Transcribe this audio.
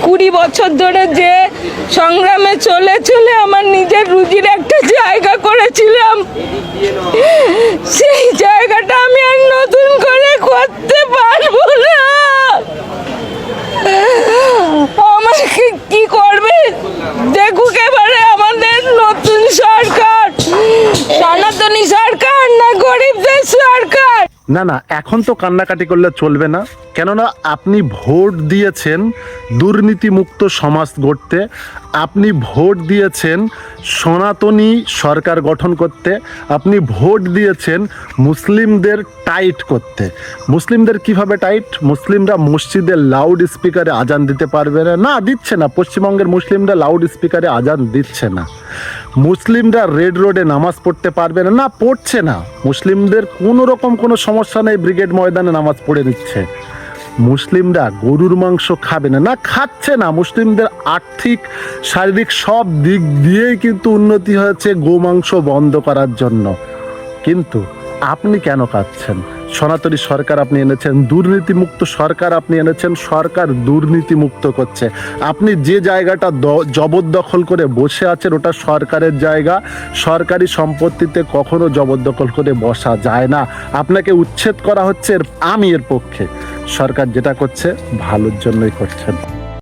20 বছর ধরে যে সংগ্রামে চলে চলে আমার নিজের রুজির একটা জায়গা করেছিলাম, সেই জায়গাটা আমি আর নতুন করে করতে পারবো না। আমাকে কি করবে দেখুক এবারে আমাদের নতুন সরকার, সনাতনী সরকার না গরিবদের সরকার। না না, এখন তো কান্নাকাটি করলে চলবে না, কেননা আপনি ভোট দিয়েছেন দুর্নীতিমুক্ত সমাজ গড়তে, আপনি ভোট দিয়েছেন সনাতনী সরকার গঠন করতে, আপনি ভোট দিয়েছেন মুসলিমদের টাইট করতে। মুসলিমদের কিভাবে টাইট? মুসলিমরা মসজিদে লাউড স্পিকারে আজান দিতে পারবে না, না দিচ্ছে না, পশ্চিমবঙ্গের মুসলিমরা লাউড স্পিকারে আজান দিচ্ছে না। মুসলিমরা রেড রোডে নামাজ পড়তে পারবে না, না পড়ছে না। মুসলিমদের কোনো রকম কোনো সমস্যা নেই, ব্রিগেড ময়দানে নামাজ পড়ে নিচ্ছে। মুসলিমরা গরুর মাংস খাবে না, না খাচ্ছে না। মুসলিমদের আর্থিক শারীরিক সব দিক দিয়েই কিন্তু উন্নতি হয়েছে গোমাংস বন্ধ করার জন্য। কিন্তু আপনি কেন খাচ্ছেন? সনাতনী সরকার আপনি এনেছেন, দুর্নীতিমুক্ত সরকার আপনি এনেছেন, সরকার দুর্নীতিমুক্ত করছে। আপনি যে জায়গাটা জবরদখল করে বসে আছেন ওটা সরকারের জায়গা, সরকারি সম্পত্তিতে কখনো জবরদখল করে বসা যায় না। আপনাকে উচ্ছেদ করা হচ্ছে, আমি এর পক্ষে। সরকার যেটা করছে ভালোর জন্যই করছেন।